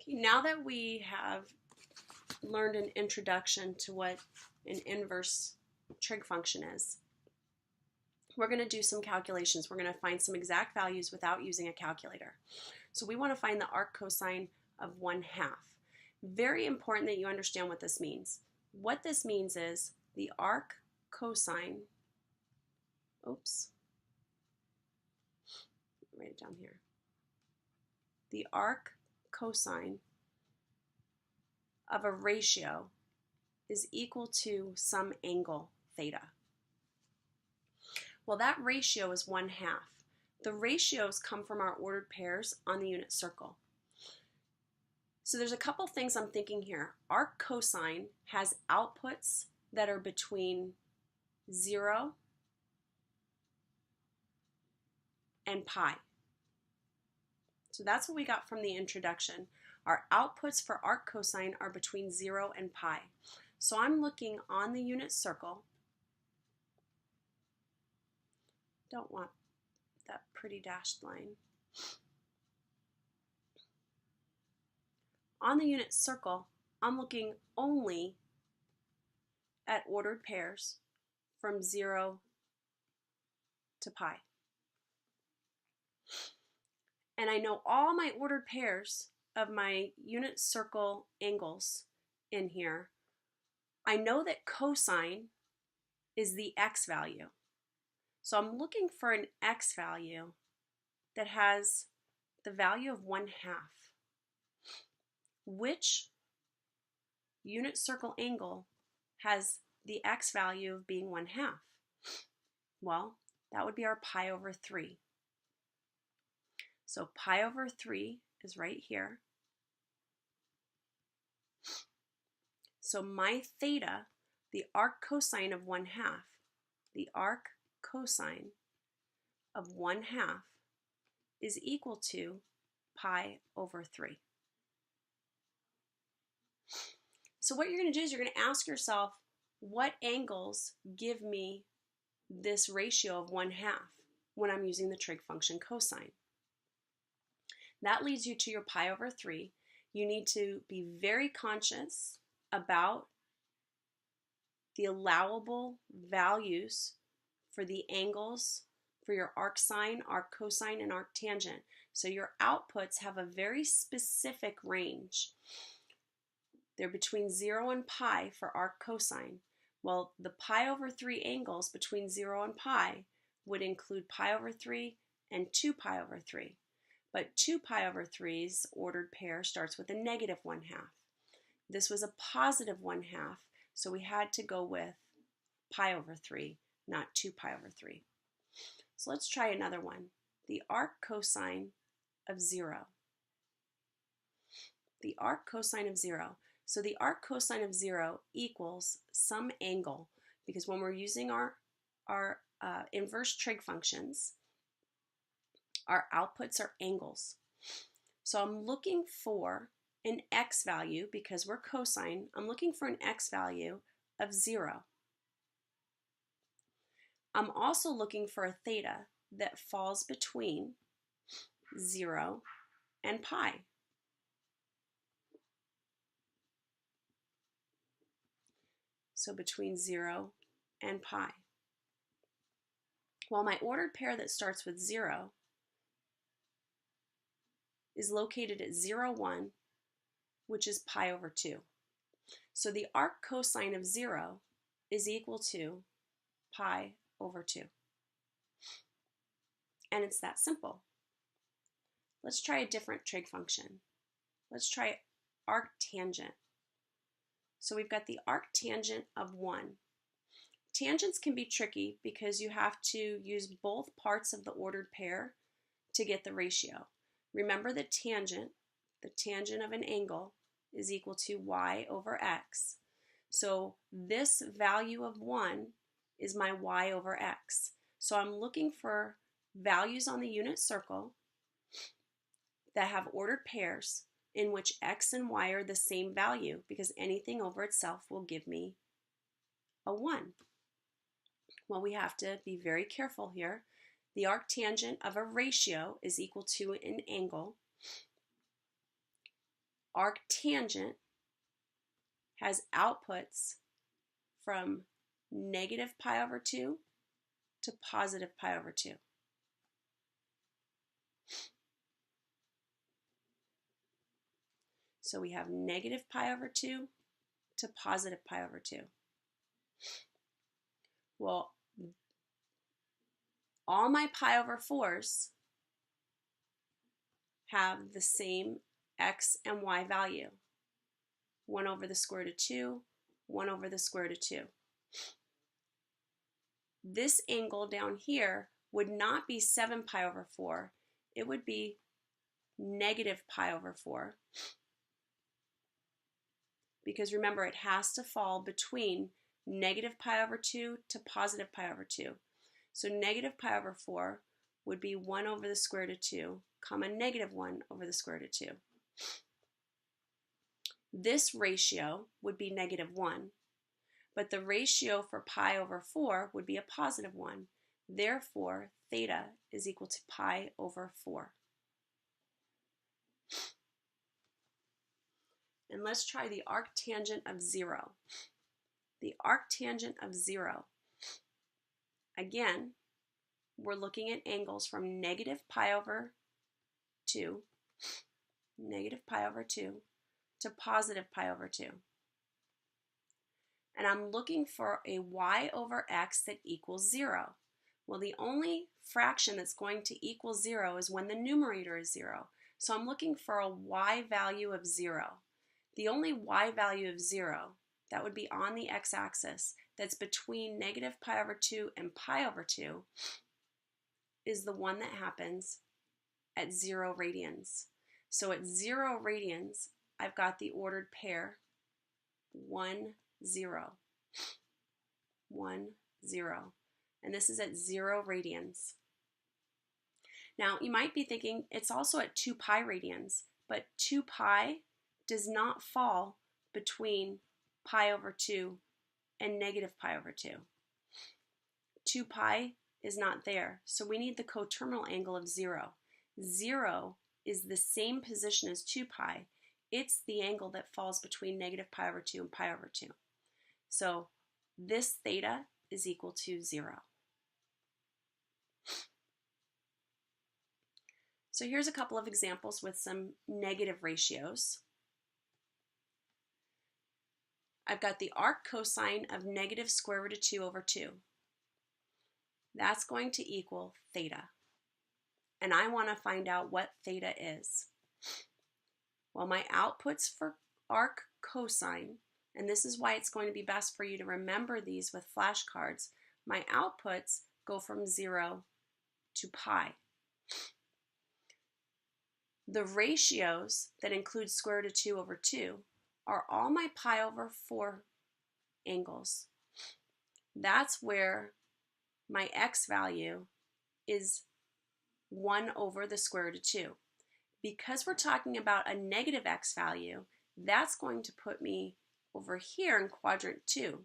Okay, now that we have learned an introduction to what an inverse trig function is, we're going to do some calculations. We're going to find some exact values without using a calculator. So we want to find the arc cosine of 1/2. Very important that you understand what this means. What this means is the arc cosine, write it down here. The arc cosine of a ratio is equal to some angle theta. Well, that ratio is 1/2. The ratios come from our ordered pairs on the unit circle. So there's a couple things I'm thinking here. Arc cosine has outputs that are between 0 and pi. So that's what we got from the introduction. Our outputs for arc cosine are between 0 and pi. So I'm looking on the unit circle. Don't want that pretty dashed line. On the unit circle, I'm looking only at ordered pairs from 0 to pi. And I know all my ordered pairs of my unit circle angles in here. I know that cosine is the x value. So I'm looking for an x value that has the value of 1/2. Which unit circle angle has the x value of being 1/2? Well, that would be our pi over 3. So pi over 3 is right here. So my theta, the arc cosine of 1/2, the arc cosine of 1/2 is equal to pi over 3. So what you're going to do is you're going to ask yourself, what angles give me this ratio of 1/2 when I'm using the trig function cosine? That leads you to your pi over 3. You need to be very conscious about the allowable values for the angles for your arc sine, arc cosine, and arc tangent. So your outputs have a very specific range. They're between 0 and pi for arc cosine. Well, the pi over 3 angles between 0 and pi would include pi over 3 and 2 pi over 3. But 2 pi over 3's ordered pair starts with a negative 1/2. This was a positive 1/2, so we had to go with pi over 3, not 2 pi over 3. So let's try another one. The arc cosine of 0. The arc cosine of 0. So the arc cosine of 0 equals some angle, because when we're using our inverse trig functions, our outputs are angles. So I'm looking for an x value, because we're cosine, I'm looking for an x value of 0. I'm also looking for a theta that falls between 0 and pi. So between 0 and pi. Well, my ordered pair that starts with 0 is located at 0, 1, which is pi over 2. So the arc cosine of 0 is equal to pi over 2. And it's that simple. Let's try a different trig function. Let's try arc tangent. So we've got the arc tangent of 1. Tangents can be tricky because you have to use both parts of the ordered pair to get the ratio. Remember the tangent of an angle is equal to y over x. So this value of 1 is my y over x. So I'm looking for values on the unit circle that have ordered pairs in which x and y are the same value, because anything over itself will give me a 1. Well, we have to be very careful here. The arctangent of a ratio is equal to an angle. arctangent has outputs from negative pi over 2 to positive pi over 2. So we have negative pi over 2 to positive pi over 2. Well, all my pi over 4s have the same x and y value. 1 over the square root of 2, 1 over the square root of 2. This angle down here would not be 7 pi over 4. It would be negative pi over 4. Because remember, it has to fall between negative pi over 2 to positive pi over 2. So negative pi over 4 would be 1 over the square root of 2, comma negative 1 over the square root of 2. This ratio would be negative 1, but the ratio for pi over 4 would be a positive 1. Therefore, theta is equal to pi over 4. And let's try the arctangent of 0. The arctangent of 0. Again, we're looking at angles from negative pi over 2, to positive pi over 2. And I'm looking for a y over x that equals 0. Well, the only fraction that's going to equal 0 is when the numerator is 0. So I'm looking for a y value of 0. The only y value of 0 that would be on the x-axis that's between negative pi over 2 and pi over 2 is the one that happens at 0 radians. So at 0 radians, I've got the ordered pair 1, 0, 1, 0. And this is at 0 radians. Now, you might be thinking it's also at 2 pi radians, but 2 pi does not fall between pi over 2 and negative pi over 2. 2 pi is not there, so we need the coterminal angle of 0. 0 is the same position as 2 pi. It's the angle that falls between negative pi over 2 and pi over 2. So this theta is equal to 0. So here's a couple of examples with some negative ratios. I've got the arc cosine of negative square root of 2 over 2. That's going to equal theta. And I want to find out what theta is. Well, my outputs for arc cosine, and this is why it's going to be best for you to remember these with flashcards, my outputs go from 0 to pi. The ratios that include square root of 2 over 2 are all my pi over 4 angles. That's where my x value is 1 over the square root of 2. Because we're talking about a negative x value, that's going to put me over here in quadrant 2.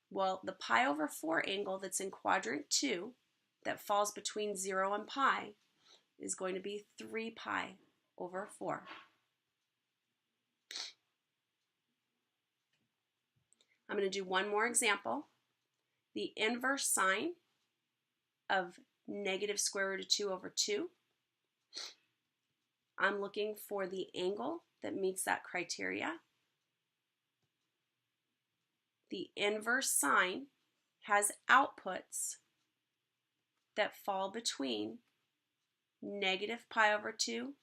Well, the pi over 4 angle that's in quadrant 2, that falls between 0 and pi, is going to be 3 pi over 4. I'm going to do one more example. The inverse sine of negative square root of 2 over 2. I'm looking for the angle that meets that criteria. The inverse sine has outputs that fall between negative pi over 2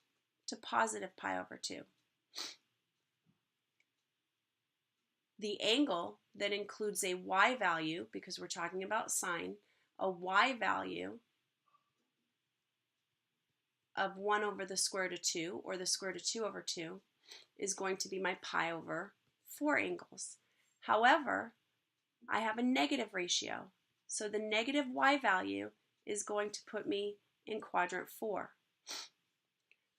to positive pi over 2. The angle that includes a y value, because we're talking about sine, a y value of 1 over the square root of 2, or the square root of 2 over 2, is going to be my pi over 4 angles. However, I have a negative ratio, so the negative y value is going to put me in quadrant 4.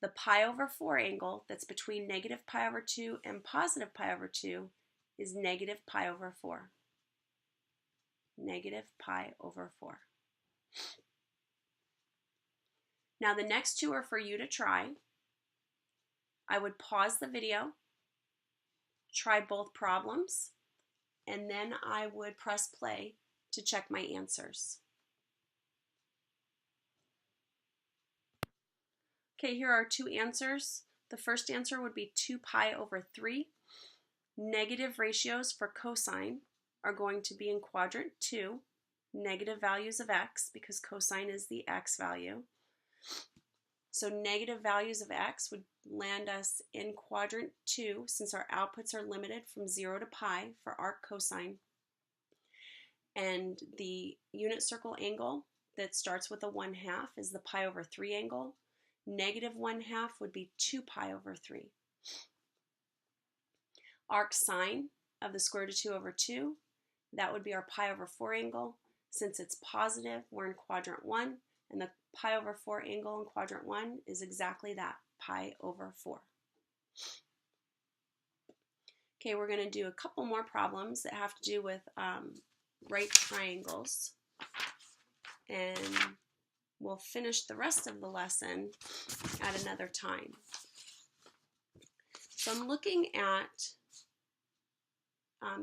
The pi over 4 angle that's between negative pi over 2 and positive pi over 2 is negative pi over 4. Negative pi over 4. Now the next two are for you to try. I would pause the video, try both problems, and then I would press play to check my answers. Okay, here are two answers. The first answer would be 2 pi over 3. Negative ratios for cosine are going to be in quadrant 2, negative values of x, because cosine is the x value. So negative values of x would land us in quadrant 2, since our outputs are limited from 0 to pi for arc cosine. And the unit circle angle that starts with a 1/2 is the pi over 3 angle. Negative 1/2 would be 2 pi over 3. Arc sine of the square root of 2 over 2, that would be our pi over 4 angle. Since it's positive, we're in quadrant 1, and the pi over 4 angle in quadrant 1 is exactly that, pi over 4. Okay, we're going to do a couple more problems that have to do with right triangles, and we'll finish the rest of the lesson at another time. So I'm looking at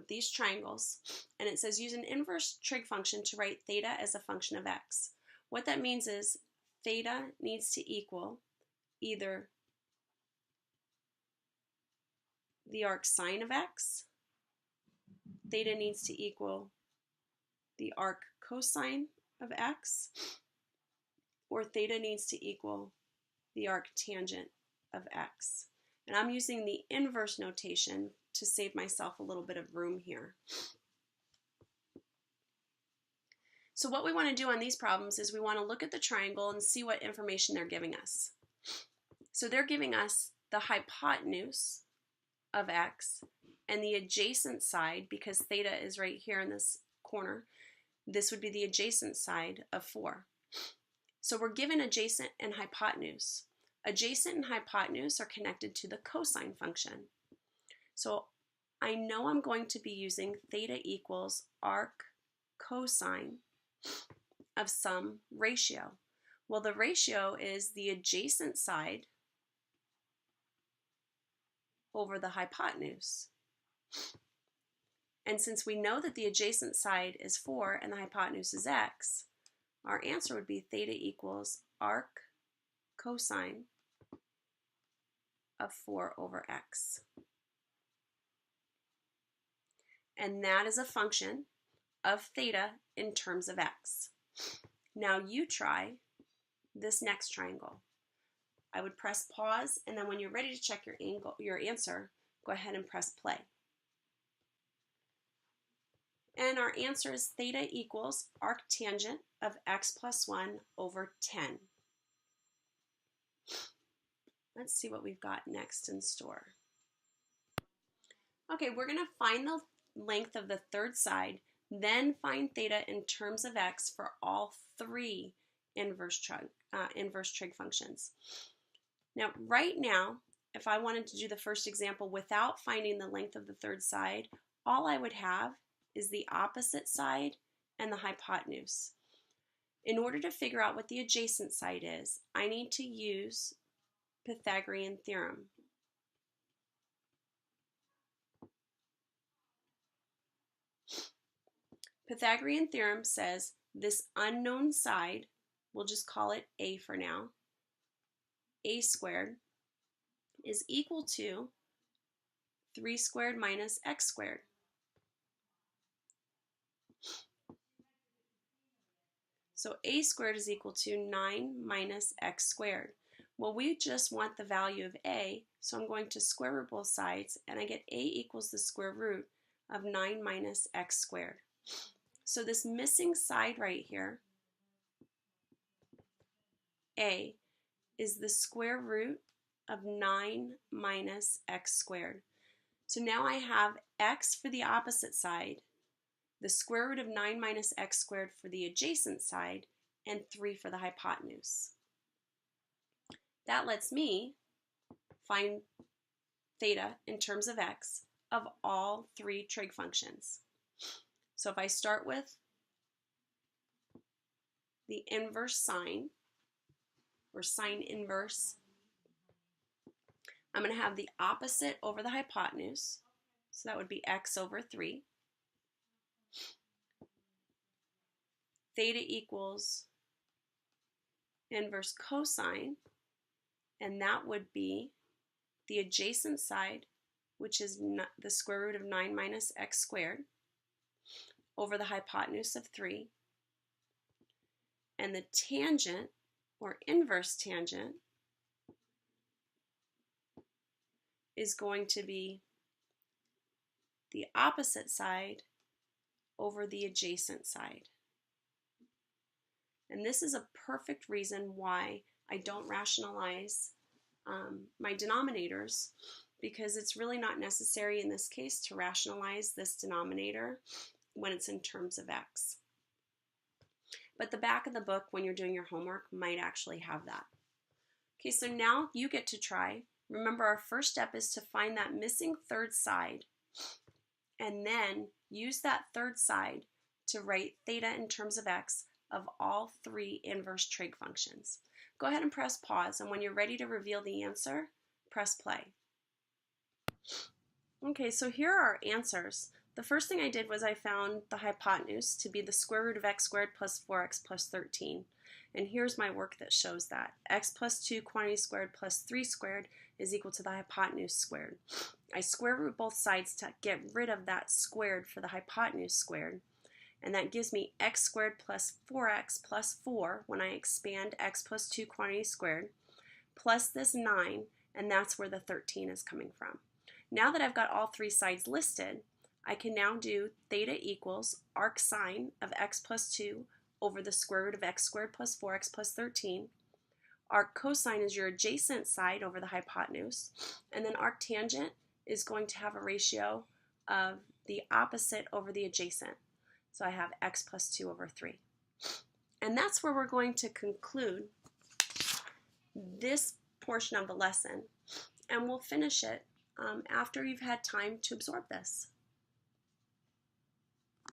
these triangles, and it says use an inverse trig function to write theta as a function of x. What that means is theta needs to equal either the arc sine of x, theta needs to equal the arc cosine of x, or theta needs to equal the arc tangent of x. And I'm using the inverse notation to save myself a little bit of room here. So what we want to do on these problems is we want to look at the triangle and see what information they're giving us. So they're giving us the hypotenuse of x and the adjacent side, because theta is right here in this corner. This would be the adjacent side of 4. So we're given adjacent and hypotenuse. Adjacent and hypotenuse are connected to the cosine function. So I know I'm going to be using theta equals arc cosine of some ratio. Well, the ratio is the adjacent side over the hypotenuse. And since we know that the adjacent side is 4 and the hypotenuse is x, our answer would be theta equals arc cosine of 4 over x. And that is a function of theta in terms of x. Now you try this next triangle. I would press pause, and then when you're ready to check your answer, go ahead and press play. And our answer is theta equals arctangent of x plus 1 over 10. Let's see what we've got next in store. Okay, we're going to find the length of the third side, then find theta in terms of x for all 3 inverse trig functions. Now, right now, if I wanted to do the first example without finding the length of the third side, all I would have is the opposite side and the hypotenuse. In order to figure out what the adjacent side is, I need to use Pythagorean theorem. Pythagorean theorem says this unknown side, we'll just call it a for now, a squared is equal to 3 squared minus x squared. So a squared is equal to 9 minus x squared. Well, we just want the value of a, so I'm going to square root both sides, and I get a equals the square root of 9 minus x squared. So this missing side right here, a, is the square root of 9 minus x squared. So now I have x for the opposite side, the square root of 9 minus x squared for the adjacent side, and 3 for the hypotenuse. That lets me find theta in terms of x of all 3 trig functions. So if I start with the inverse sine, or sine inverse, I'm going to have the opposite over the hypotenuse. So that would be x over 3. Theta equals inverse cosine, and that would be the adjacent side, which is the square root of 9 minus x squared, over the hypotenuse of 3. And the tangent, or inverse tangent, is going to be the opposite side over the adjacent side. And this is a perfect reason why I don't rationalize my denominators, because it's really not necessary in this case to rationalize this denominator when it's in terms of x. But the back of the book, when you're doing your homework, might actually have that. Okay, so now you get to try. Remember, our first step is to find that missing third side, and then use that third side to write theta in terms of x of all 3 inverse trig functions. Go ahead and press pause, and when you're ready to reveal the answer, press play. Okay, so here are our answers. The first thing I did was I found the hypotenuse to be the square root of x squared plus 4x plus 13. And here's my work that shows that. X plus 2 quantity squared plus 3 squared is equal to the hypotenuse squared. I square root both sides to get rid of that squared for the hypotenuse squared. And that gives me x squared plus 4x plus 4 when I expand x plus 2 quantity squared, plus this 9, and that's where the 13 is coming from. Now that I've got all 3 sides listed, I can now do theta equals arc sine of x plus 2 over the square root of x squared plus 4x plus 13. Arc cosine is your adjacent side over the hypotenuse. And then arc tangent is going to have a ratio of the opposite over the adjacent. So I have x plus 2 over 3. And that's where we're going to conclude this portion of the lesson. And we'll finish it after you've had time to absorb this.